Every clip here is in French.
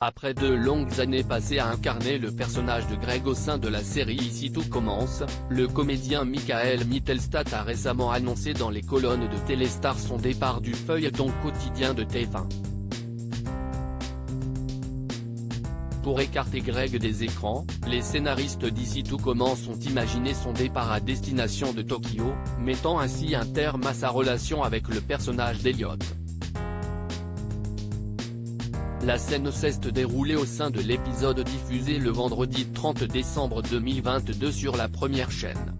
Après de longues années passées à incarner le personnage de Greg au sein de la série Ici tout commence, le comédien Michael Mittelstadt a récemment annoncé dans les colonnes de Téléstar son départ du feuilleton quotidien de TF1. Pour écarter Greg des écrans, les scénaristes d'Ici tout commence ont imaginé son départ à destination de Tokyo, mettant ainsi un terme à sa relation avec le personnage d'Elliot. La scène s'est déroulée au sein de l'épisode diffusé le vendredi 30 décembre 2022 sur la première chaîne.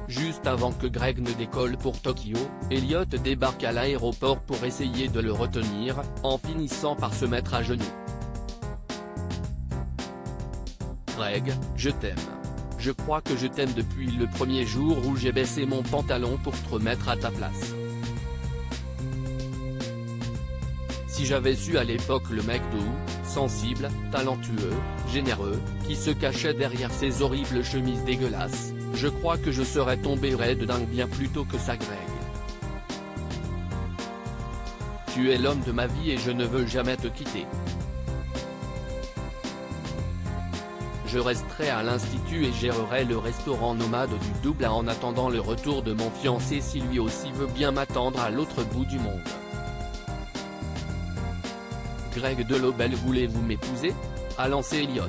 Juste avant que Greg ne décolle pour Tokyo, Elliot débarque à l'aéroport pour essayer de le retenir, en finissant par se mettre à genoux. Greg, je t'aime. Je crois que je t'aime depuis le premier jour où j'ai baissé mon pantalon pour te remettre à ta place. Si j'avais su à l'époque le mec doux, sensible, talentueux, généreux, qui se cachait derrière ces horribles chemises dégueulasses, je crois que je serais tombé raide dingue bien plus tôt que ça Greg. Tu es l'homme de ma vie et je ne veux jamais te quitter. Je resterai à l'institut et gérerai le restaurant nomade du Double en attendant le retour de mon fiancé si lui aussi veut bien m'attendre à l'autre bout du monde. Greg Delobel, voulez-vous m'épouser ? A lancé Elliot.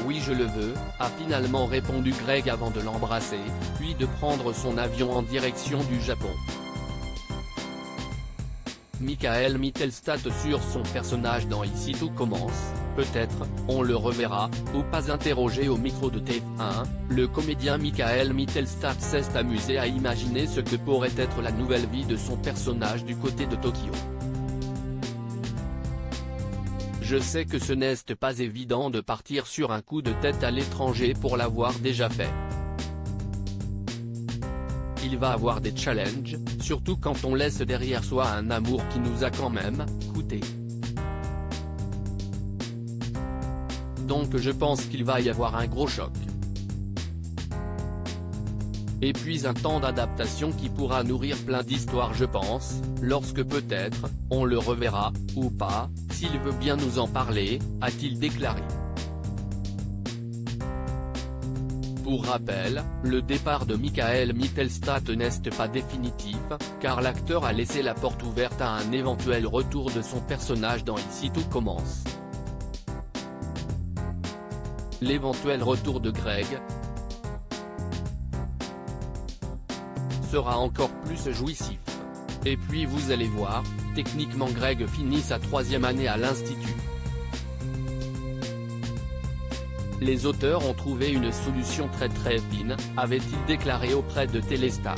Oui je le veux, a finalement répondu Greg avant de l'embrasser, puis de prendre son avion en direction du Japon. Michael Mittelstadt sur son personnage dans Ici tout commence, peut-être, on le reverra, ou pas. Interrogé au micro de TF1, le comédien Michael Mittelstadt s'est amusé à imaginer ce que pourrait être la nouvelle vie de son personnage du côté de Tokyo. Je sais que ce n'est pas évident de partir sur un coup de tête à l'étranger pour l'avoir déjà fait. Il va avoir des challenges, surtout quand on laisse derrière soi un amour qui nous a quand même coûté. Donc je pense qu'il va y avoir un gros choc. Et puis un temps d'adaptation qui pourra nourrir plein d'histoires je pense, lorsque peut-être, on le reverra, ou pas, s'il veut bien nous en parler, a-t-il déclaré. Pour rappel, le départ de Michael Mittelstadt n'est pas définitif, car l'acteur a laissé la porte ouverte à un éventuel retour de son personnage dans Ici tout commence. L'éventuel retour de Greg sera encore plus jouissif. Et puis vous allez voir, techniquement Greg finit sa 3e année à l'institut. Les auteurs ont trouvé une solution très fine, avait-il déclaré auprès de Téléstar.